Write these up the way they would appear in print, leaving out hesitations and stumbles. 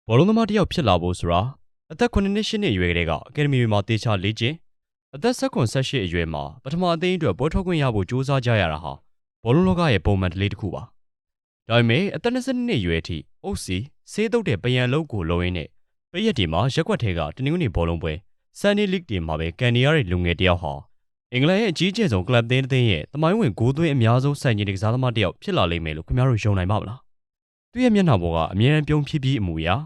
ဘောလုံးသမားတစ်ယောက်ဖြစ်လာဖို့ဆိုတာအသက်9နှစ်10နှစ်အရွယ်ကလေးကအကယ်ဒမီတွေမှာတေချာလေ့ကျင့်အသက်18အရွယ်မှာပထမအသိန်းအတွက်ပွဲထွက်ခွင့်ရဖို့ကြိုးစားကြရတာဟာဘောလုံးလောကရဲ့ပုံမှန်တစ်လေးတစ်ခုပါဒါပေမဲ့အသက်22နှစ်အရွယ်အထိအုပ်စီဆေးတုပ်တဲ့ပယံလုံးကိုလုံရင်းနဲ့ပရက်တီမှာရက်ွက်ထဲကတနင်္ဂနွေဘောလုံးပွဲဆန်နီလစ်တီမှာပဲကန်နေရတဲ့လူငယ်တစ်ယောက်ဟာအင်္ဂလန်ရဲ့အကြီးအကျယ်ဆုံးကလပ်သင်းရဲ့သမိုင်းဝင်ဂိုးသွင်းအများဆုံးစံချိန်ကစားသမားတစ်ယောက်ဖြစ်လာလိမ့်မယ်လို့ခင်ဗျားတို့ယုံနိုင်ပါမလားသူ့ရဲ့မျက်နှာပေါ်ကအမြဲတမ်းပြုံးဖြည်းဖြည်းအမူအရ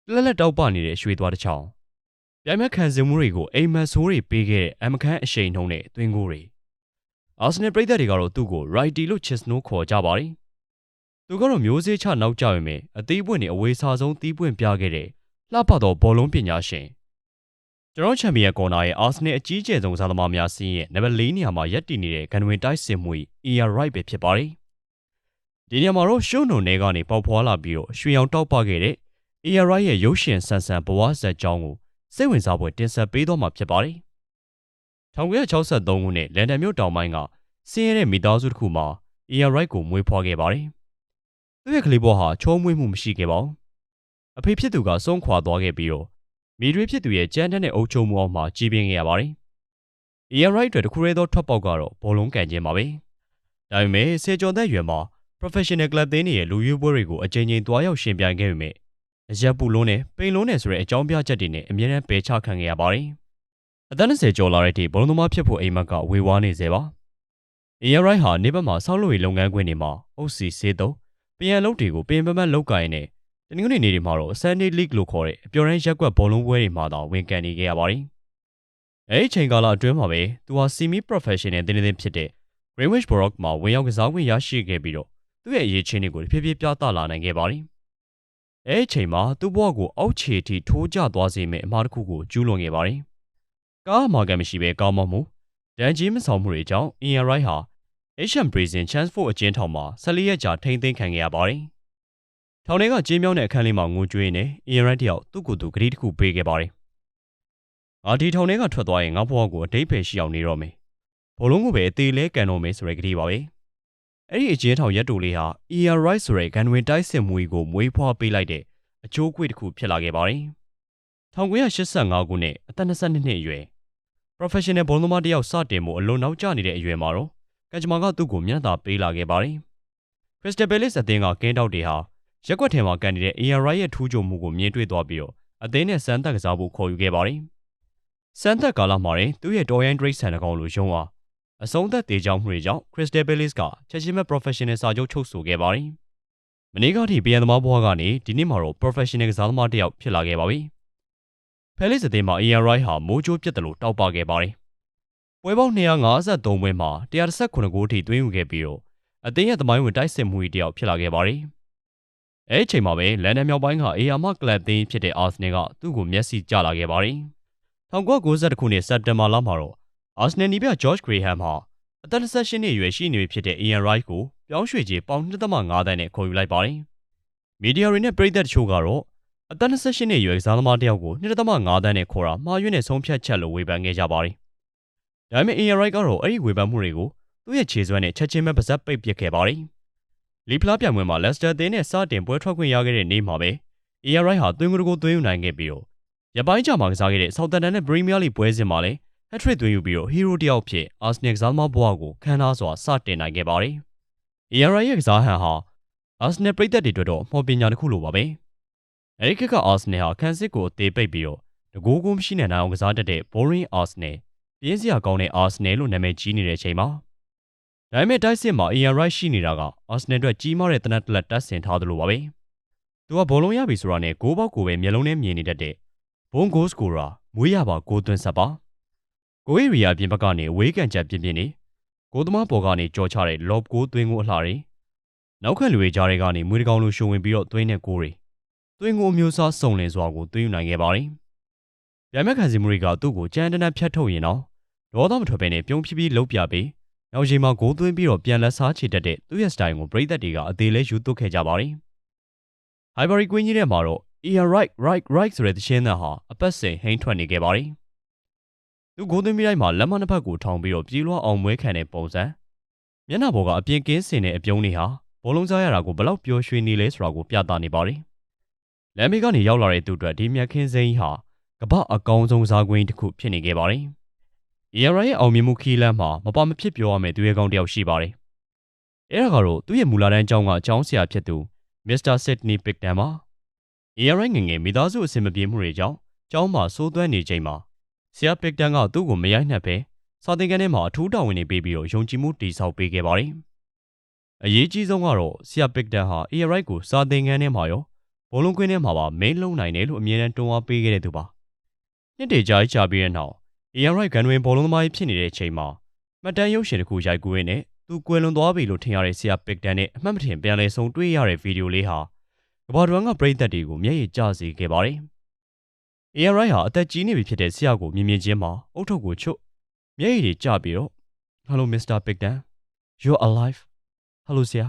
ာလက်တောက်ပနေတဲ့ရွှေသွားတစ်ချောင်းပြိုင်မဲ့ခံစင်မှုတွေကိုအိမ်မက်ဆိုးတွေပေးခဲ့တဲ့အမခန်းအရှိန်နှုံးနဲ့သွင်းကိုတွေအာဆင်နယ်ပရိသတ်တွေကတော့သူ့ကို Righty လို့ချစ်စနိုးခေါ်ကြပါတယ်သူကတော့မျိုးစေ့ချနောက်ကျပေမဲ့အသေးပွင့်တွေအဝေးစားဆုံးတီးပွင့်ပြခဲ့တဲ့လှပသောဘောလုံးပညာရှင်ကျွန်တော်ချန်ပီယံကော်နာရဲ့အာဆင်နယ်အကြီးအကျယ်ဆုံးစားသမားများစီးရဲ့နံပါတ်4နေရာမှာရပ်တည်နေတဲ့ဂန်ဝင်တိုက်စင်မှု ER Right ပဲဖြစ်ပါတယ်ဒီနေရာမှာတော့ရှုံးနုံနယ်ကနေပေါက်ဖွာလာပြီးတော့ရွှေအောင်တောက်ပခဲ့တဲ့ARI ရဲ့ရုပ်ရှင်ဆန်ဆန်ဘဝဇာတ်ကြောင်းကိုစိတ်ဝင်စားဖွယ်တင်ဆက်ပေးတော့မှာဖြစ်ပါတယ်။1963ခုနှစ်လန်ဒန်မြို့တောင်ပိုင်းကဆင်းရဲတဲ့မိသားစုတစ်ခုမှာ ARI ကိုမွေးဖွားခဲ့ပါတယ်။သူ့ရဲ့ကလေးဘဝဟာချောမွေ့မှုမရှိခဲ့ပါဘူး။အဖေဖြစ်သူကဆုံးခွာသွားခဲ့ပြီးတော့မိတွေဖြစ်သူရဲ့ကြမ်းတမ်းတဲ့အုပ်ချုပ်မှုအောက်မှာကြီးပြင်းခဲ့ရပါတယ်။ ARI အတွက်တစ်ခုတည်းသောထွက်ပေါက်ကတော့ဘောလုံးကန်ခြင်းပါပဲ။ဒါပေမဲ့ဆေကျော်သက်ရွယ်မှာ professional club တွေရဲ့လူရွေးပွဲတွေကိုအကြိမ်ကြိမ်တွားရောက်ရှင်ပြိုင်ခဲ့ပေမဲ့အရက်ပူလုံးနဲ့ပိန်လုံးနဲ့ဆိုတဲ့အကြောင်းပြချက်တွေနဲ့အမြဲတမ်းပယ်ချခံခဲ့ရပါတယ်။အသက်20ကျော်လာတဲ့အထိဘောလုံးသမားဖြစ်ဖို့အိမ်မက်ကဝေဝါးနေစေပါ။ ARI ဟာနေဘက်မှာဆောက်လုပ်ရေးလုပ်ငန်းခွင်တွေမှာအုပ်စီဆေးသုံးပယံလုပ်တွေကိုပင်ပန်းလုပ်ကိုင်နေတနင်္ဂနွေနေ့တွေမှာတော့ Sunday League လို့ခေါ်တဲ့အပျော်တမ်းရက်ကွက်ဘောလုံးပွဲတွေမှာသာဝင်ကန်နေခဲ့ရပါတယ်။အဲဒီချိန်ကာလအတွင်းမှာပဲသူဟာ semi professional တင်းတင်းဖြစ်တဲ့ Greenwich Borough မှာဝင်ရောက်ကစားခွင့်ရရှိခဲ့ပြီးတော့သူ့ရဲ့အရေးချင်းတွေကိုတဖြည်းဖြည်းပြသလာနိုင်ခဲ့ပါတယ်။အဲဒီချိန်မှာသူ့ဘဝကိုအောက်ခြေထိထိုးကျသွားစေမယ့်အမှားတစ်ခုကိုကျူးလွန်ခဲ့ပါတယ်။ကားအမှားကမရှိဘဲကောင်းမမှုဒဏ်ကြီးမဆောင်မှုတွေကြောင့် ERI ဟာ Asian Prison Chelmsford အကျဉ်းထောင်မှာ14ရက်ကြာထိန်းသိမ်းခံခဲ့ရပါတယ်။ထောင်ထဲကကြေးမြောင်းတဲ့အခန်းလေးမှာငိုကြွေးနေ ERI တယောက်သူ့ကိုယ်သူဂရီးတစ်ခုပေးခဲ့ပါတယ်။ငါဒီထောင်ထဲကထွက်သွားရင်ငါဘဝကိုအတိတ်ပဲရှိအောင်နေတော့မယ်။ဘောလုံးကိုပဲအသေးလဲကန်တော့မယ်ဆိုတဲ့ဂရီးပါပဲ။အဲ့ဒီအကျဉ်းထောင်ရက်တူလေးဟာ ERI ဆိုတဲ့ဂန်ဝင်တိုက်စစ်မှုကြီးကိုမွေးဖွားပေးလိုက်တဲ့အကျိုးကွေ့တစ်ခုဖြစ်လာခဲ့ပါတယ်။1985ခုနှစ်အသက်22နှစ်အရွယ် professional ဘောလုံးသမားတစ်ယောက်စတင်မှုအလွန်နောက်ကျနေတဲ့အရွယ်မှာတော့ကံကြမ္မာကသူ့ကိုမျက်နှာပေးလာခဲ့ပါတယ်။ Crystal Palace အသင်းကကင်းတောက်တွေဟာရက်ွက်ထဲမှာကန်နေတဲ့ ARI ရဲ့ထူးချွန်မှုကိုမြင်တွေ့သွားပြီးတော့အသင်းနဲ့စမ်းသပ်ကစားဖို့ခေါ်ယူခဲ့ပါတယ်။စမ်းသပ်ကာလမှာတင်သူ့ရဲ့တော်ရိုင်းဒရိတ်ဆန်တကောင်လိုရုံးအားအဆုံးသက်သေးကြောင်းမှုတွေကြောင့် Crystal Palace ကချက်ချင်းပဲ professional စာချုပ်ချုပ်ဆိုခဲ့ပါတယ်။မနေ့ကထိပြန်သမားဘဝကနေဒီနေ့မှာတော့ professional ကစားသမားတစ်ယောက်ဖြစ်လာခဲ့ပါပြီ။ Palace အသင်းမှာ ARI ဟာမိုးကြိုးပြတ်တယ်လို့တောက်ပခဲ့ပါတယ်။ပွဲပေါင်း253ပွဲမှာ119ဂိုးထိသွင်းယူခဲ့ပြီးတော့အသင်းရဲ့သမိုင်းဝင်တိုက်စစ်မှုကြီးတစ်ယောက်ဖြစ်လာခဲ့ပါတယ်။အဲဒီချိန်မှာပဲလန်ဒန်မြောက်ပိုင်းကအေယာမကလပ်အသင်းဖြစ်တဲ့ Arsenal ကသူ့ကိုမျက်စိကျလာခဲ့ပါတယ်။1992ခုနှစ်စက်တင်ဘာလမှာတော့ Arsenal နီးပြ George Graham ဟာအသက်28နှစ်အရွယ်ရှိနေပြီဖြစ်တဲ့ Ian Wright ကိုပြောင်းရွှေ့ကြေးပေါင်2.5 သန်းနဲ့ခေါ်ယူလိုက်ပါတယ်။မီဒီယာတွေနဲ့ပရိသတ်တချို့ကတော့အသက်28နှစ်အရွယ်ကစားသမားတစ်ယောက်ကို2.5 သန်းနဲ့ခေါ်တာမှားယွင်းတဲ့ဆုံးဖြတ်ချက်လို့ဝေဖန်ခဲ့ကြပါတယ်။ဒါပေမဲ့ Ian Wright ကတော့အဲ့ဒီဝေဖန်မှုတွေကိုသူ့ရဲ့ခြေစွမ်းနဲ့ချက်ချင်းပဲပါဇက်ပိတ်ပစ်ခဲ့ပါတယ်။လီဖလားပြိုင်ပွဲမှာ Leicester အသင်းနဲ့စတင်ပွဲထွက်ခွင့်ရခဲ့တဲ့နေ့မှာပဲ Ian Wright ဟာသွင်းကိုသွင်းယူနိုင်ခဲ့ပြီးတော့ရပိုင်းကြာမှာကစားခဲ့တဲ့ Southampton နဲ့ Premier League ပွဲစဉ်မှာလည်း hat-trick သွင်းယူပြီးတော့ hero တစ်ယောက်ဖြစ် Arsenal ကစားသမားဘဝကိုခမ်းနားစွာစတင်နိုင်ခဲ့ပါတယ်။ ARI ရဲ့ကစားဟန်ဟာ Arsenal ပရိသတ်တွေအတွက်တော့မော်ပညာတစ်ခုလိုပါပဲ။အဲဒီခေတ်က Arsenal ဟာခန်းစစ်ကိုအသေးပိတ်ပြီးတော့တကိုးကိုမရှိနိုင်အောင်ကစားတတ်တဲ့ boring Arsenal ပြင်းစရာကောင်းတဲ့ Arsenal လို့နာမည်ကြီးနေတဲ့အချိန်မှာဒါပေမဲ့တိုက်စစ်မှာ ARI ရှိနေတာက Arsenal အတွက်ကြီးမားတဲ့တနက်တလက်တပ်ဆင်ထားသလိုပါပဲ။သူကဘောလုံးရပြီဆိုတာနဲ့ဂိုးပေါက်ကိုပဲမျက်လုံးနဲ့မြင်နေတတ်တဲ့ Born Goal Scorer မွေးရပါဂိုးသွင်းဆက်ပါ။ကိုယ်ရီယာပြင်ဘက်ကနေအဝေးကန်ချက်ပြင်းပြင်းနေဂိုးသမားပေါ်ကနေကြော်ချတဲ့ lob ဂိုးသွင်းကိုအလှတွေနောက်ခံလူတွေကြားတွေကနေမွေးတကောင်လိုရှုံဝင်ပြီးတော့သွင်းတဲ့ဂိုးတွေသွင်းကိုအမျိုးအစားစုံလင်စွာကိုသွင်းယူနိုင်ခဲ့ပါတယ်။ပြိုင်မဲ့ခံစီမှုတွေကသူ့ကိုကြမ်းတမ်းဖြတ်ထုတ်ရင်တော့ဒေါသမထွက်ပဲနဲ့ပြုံးဖြည်းဖြည်းလှုပ်ပြပြီးနောက်ချိန်မှာဂိုးသွင်းပြီးတော့ပြန်လက်စားချေတတ်တဲ့သူ့ရဲ့ style ကိုပရိသတ်တွေကအသေးလဲယူသွတ်ခဲ့ကြပါတယ်။ Highbury Queen ကြီးထဲမှာတော့ Ian Right ဆိုတဲ့သင်းသားဟာအပတ်စဉ်ဟိန်းထွက်နေခဲ့ပါတယ်။သူဂိုးသွင်းပြီးတိုင်းမှာလက်မနှစ်ဖက်ကိုထောင်ပြီးတော့ပြေးလွှားအောင်မွဲခံတဲ့ပုံစံမျက်နှာပေါ်ကအပြင်ကင်းစင်တဲ့အပြုံးတွေဟာဘောလုံးစားရတာကိုဘလောက်ပျော်ရွှင်နေလဲဆိုတာကိုပြသနေပါတယ် လမ်းဘေးကနေရောက်လာတဲ့သူအတွက်ဒီမြက်ခင်းစိမ်းဟာကမ္ဘာအကောင်းဆုံးစားကွင်းတစ်ခုဖြစ်နေခဲ့ပါတယ်။ ERI ရဲ့အောင်မြင်မှုခီးလမ်းမှာမပါမဖြစ်ပြောရမယ့်သူရဲကောင်းတစ်ယောက်ရှိပါတယ်။အဲဒါကတော့သူ့ရဲ့မူလာတန်းကျောင်းကကျောင်းဆရာဖြစ်သူ Mr. Sydney Picton ပါ။ ERI ငယ်ငယ်မိသားစုအဆင်မပြေမှုတွေကြောင့်ကျောင်းမှာစိုးသွမ်းနေချိန်မှာဆရာ Picton ကသူ့ကိုမရိုက်နှက်ပဲစာသင်ခန်းထဲမှာအထူးတာဝန်တွေပေးပြီးတော့ယုံကြည်မှုတည်ဆောက်ပေးခဲ့ပါတယ်။အရေးကြီးဆုံးကတော့ဆရာ Picton ဟာ ERI ကိုစာသင်ခန်းထဲမှာရောဘောလုံးကွင်းထဲမှာပါမိန်လုံးနိုင်တယ်လို့အမြဲတမ်းတွန်းအားပေးခဲ့တဲ့သူပါ။နှစ်တကြာပြီးတဲ့နောက် ERI ဂန်ဝင်ဘောလုံးသမားကြီးဖြစ်နေတဲ့အချိန်မှာမှတ်တမ်းရုပ်ရှင်တစ်ခုရိုက်ကူးရင်းနဲ့သူကွယ်လွန်သွားပြီလို့ထင်ရတဲ့ဆရာ Picton နဲ့အမှတ်မထင်ပြန်လည်ဆုံတွေ့ရတဲ့ဗီဒီယိုလေးဟာကမ္ဘာတွင်းကပရိသတ်တွေကိုမျက်ရည်ကျစေခဲ့ပါတယ်။ ERI ဟာအသက်ကြီးနေပြီဖြစ်တဲ့ဆရာကိုမြင်ချင်းမှာအုတ်ထုတ်ကိုချွတ်မျက်ရည်တွေကျပြီးတော့ Hello Mr. Picton you're alive Hello ဆရာ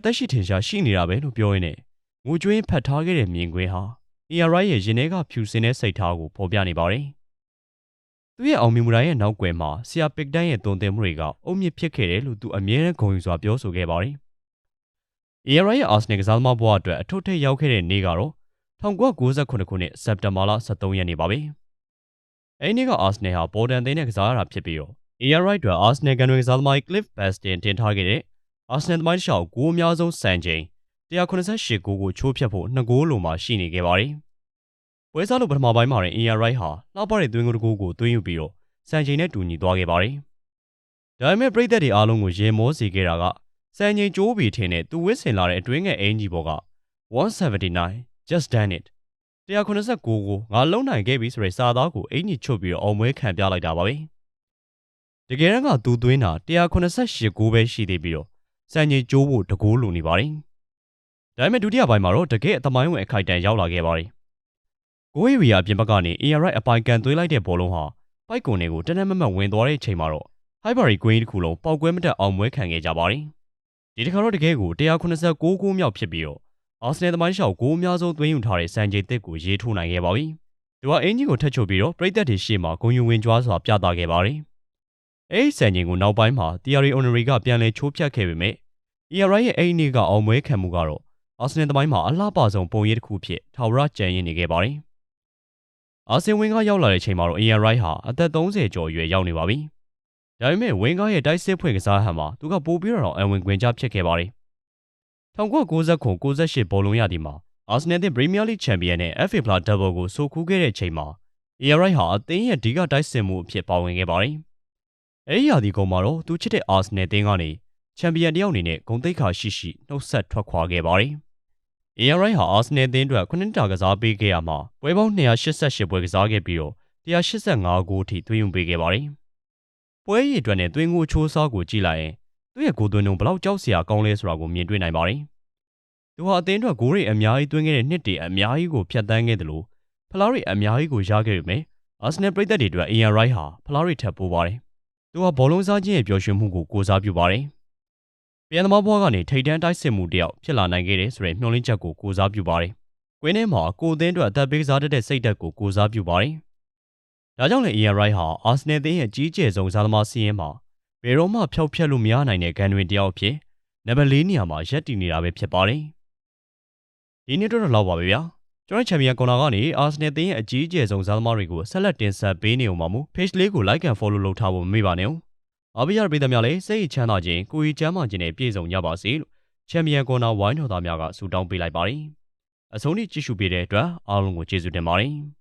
သက်ရှိထင်ရှားရှိနေတာပဲလို့ပြောရင်းနဲ့ငိုကြွေးဖတ်ထားခဲ့တဲ့မြင်ကွင်းဟာ ERI ရဲ့ရင်ထဲကဖြူစင်တဲ့စိတ်ထားကိုဖော်ပြနေပါတယ်။သူ့ရဲ့အောင်မြင်မှုတိုင်းရဲ့နောက်ကွယ်မှာဆရာ Picton ရဲ့တုံ့တင်မှုတွေကအုတ်မြစ်ဖြစ်ခဲ့တယ်လို့သူအမြဲတမ်းဂုဏ်ယူစွာပြောဆိုခဲ့ပါတယ်။ ERI ရဲ့ Arsenal ကစားသမားဘဝအတွက်အထွတ်ထိပ်ရောက်ခဲ့တဲ့နေ့ကတော့1998ခုနှစ်စက်တင်ဘာလ13ရက်နေ့ပါပဲ။အဲဒီနေ့က Arsenal ဟာပေါ်တန်သိန်းနဲ့ကစားရတာဖြစ်ပြီးတော့ ERI အတွက် Arsenal ကန်တွေကစားသမား Cliff Bastin တင်ထားခဲ့တဲ့ Arsenal သမိုင်းတစ်လျှောက်ဂိုးအများဆုံးစံချိန်188ဂိုးကိုချိုးဖျက်ဖို့2ဂိုးလိုမှရှိနေခဲ့ပါတယ်။ပွဲစားလို့ပထမပိုင်းမှာရင် ERI ဟာလှပတဲ့သွင်းဂိုးတစ်ဂိုးကိုသွင်းယူပြီးတော့စံချိန်နဲ့တူညီသွားခဲ့ပါတယ်။ဒါပေမဲ့ပရိသတ်တွေအားလုံးကိုရေမောစေခဲ့တာကစံချိန်ကျိုးပြီးထင်တဲ့သူဝစ်ဆင်လာတဲ့အတွင်းငယ်အင်ကြီးပေါ်က179 just done it 189ကိုငါလုံနိုင်ခဲ့ပြီဆိုတဲ့စာသားကိုအင်ကြီးချုပ်ပြီးတော့အောင်ပွဲခံပြလိုက်တာပါပဲ။တကယ်တမ်းကသူသွင်းတာ188ဂိုးပဲရှိသေးပြီးတော့စံချိန်ကျိုးဖို့တဂိုးလိုနေပါတယ်။ဒါပေမဲ့ဒုတိယပိုင်းမှာတော့တကယ်အသမိုင်းဝင်အခိုက်အတန့်ရောက်လာခဲ့ပါတယ်။ဂိုးရီယာပြင်ဘက်ကနေ ERI အပိုင်ကန်သွင်းလိုက်တဲ့ဘောလုံးဟာပိုက်ကွန်တွေကိုတနက်မမတ်ဝင်သွားတဲ့အချိန်မှာတော့ Highbury Green တစ်ခုလုံးပောက်ကွဲမတက်အောင်ပွဲခံခဲ့ကြပါတယ်။ဒီတစ်ခါတော့တကယ်ကို189ဂိုးမြောက်ဖြစ်ပြီးတော့ Arsenal သမိုင်းလျှောက်ဂိုးအများဆုံးသွင်းယူထားတဲ့စံချိန်သစ်ကိုရေးထိုးနိုင်ခဲ့ပါပြီ။သူကအင်ဂျင်ကိုထက်ချုပ်ပြီးတော့ပရိသတ်တွေရှေ့မှာဂုဏ်ယူဝင်ကြွားစွာပြသခဲ့ပါတယ်။အဲဒီစံချိန်ကိုနောက်ပိုင်းမှာ Thierry Henry ကပြန်လည်ချိုးဖျက်ခဲ့ပေမဲ့ ERI ရဲ့အဲဒီနေ့ကအောင်ပွဲခံမှုကတော့ Arsenal သမိုင်းမှာအလှပဆုံးပုံရိပ်တစ်ခုဖြစ်ထာဝရကျန်ရစ်နေခဲ့ပါတယ်။ Arsene Wenger ရောက်လာတဲ့အချိန်မှာတော့ ERI ဟာအသက်30ကျော်အရွယ်ရောက်နေပါပြီ။ဒါပေမဲ့ Wenger ရဲ့တိုက်စစ်ဖွင့်ကစားဟန်မှာသူကပိုပြီးတော့အဝင်ခွင်ကျဖြစ်ခဲ့ပါတယ်။1999-98ဘောလုံးရာသီမှာ Arsenal တဲ့ Premier League Champion နဲ့ FA Plus Double ကိုဆိုခူးခဲ့တဲ့အချိန်မှာ ERI ဟာအသင်းရဲ့အဓိကတိုက်စစ်မှုအဖြစ်ပါဝင်ခဲ့ပါတယ်။အဲဒီရာသီကုန်မှာတော့သူချစ်တဲ့ Arsenal အသင်းကနေချန်ပီယံတယောက်အနေနဲ့ဂုဏ်သိက္ခာရှိနှုတ်ဆက်ထွက်ခွာခဲ့ပါတယ်။ ERI ဟာ Arsenal အသင်းအတွက်9နှစ်တာကစားပေးခဲ့ရမှာပွဲပေါင်း288ပွဲကစားခဲ့ပြီးတော့185ဂိုးထိသွင်းယူပေးခဲ့ပါတယ်။ပွဲရည်အတွက်နဲ့သွင်းဂိုးချိုးစားကိုကြည့်လိုက်ရင်သူ့ရဲ့ဂိုးသွင်းနှုန်းဘလောက်ကြောက်စရာကောင်းလဲဆိုတာကိုမြင်တွေ့နိုင်ပါတယ်။သူဟာအသင်းအတွက်ဂိုးတွေအများကြီးသွင်းခဲ့တဲ့နှစ်တွေအများကြီးကိုဖျက်ဆီးခဲ့တယ်လို့ဖလားတွေအများကြီးကိုရခဲ့ပေမဲ့ Arsenal ပရိသတ်တွေအတွက် ERI ဟာဖလားတွေထပ်ပိုးပါတယ်။သူဟာဘောလုံးစားခြင်းရဲ့ပျော်ရွှင်မှုကိုကိုစားပြုပါတယ်။ပြန်သမားဘွားကနေထိတ်တန်းတိုက်စစ်မှုတယောက်ဖြစ်လာနိုင်ခဲ့တယ်ဆိုတဲ့မျှော်လင့်ချက်ကိုကိုစားပြုပါတယ်။ကွင်းထဲမှာကိုအသင်းအတွက်အသက်ပေးကစားတတ်တဲ့စိတ်ဓာတ်ကိုကိုစားပြုပါတယ်။ဒါကြောင့်လည်း ERI ဟာ Arsenal အသင်းရဲ့ကြီးကျယ်ဆုံးစားသမားစီးရင်မှာဘယ်တော့မှဖျောက်ဖျက်လို့မရနိုင်တဲ့ဂန်တွင်တယောက်အဖြစ်နံပါတ်4နေရာမှာရပ်တည်နေတာပဲဖြစ်ပါတယ်။ဒီနေ့တော့လောက်ပါပဲဗျာ။ကျွန်တော်ချန်ပီယံကော်နာကနေ Arsenal အသင်းရဲ့အကြီးကျယ်ဆုံးစားသမားတွေကိုဆက်လက်တင်ဆက်ပေးနေအောင်ပါမူ page လေးကို like and follow လုပ်ထားဖို့မမေ့ပါနဲ့ဦး။အားပေးရတဲ့ပရိသတ်များလည်းစိတ်ချမ်းသာခြင်းကိုယ်ကြီးချမ်းသာခြင်းနဲ့ပြည့်စုံကြပါစေလို့ချန်ပီယံကော်နာဝိုင်းတော်သားများကဆုတောင်းပေးလိုက်ပါတယ်။အဆုံးထိကြည့်ရှုပေးတဲ့အတွက်အားလုံးကိုကျေးဇူးတင်ပါတယ်။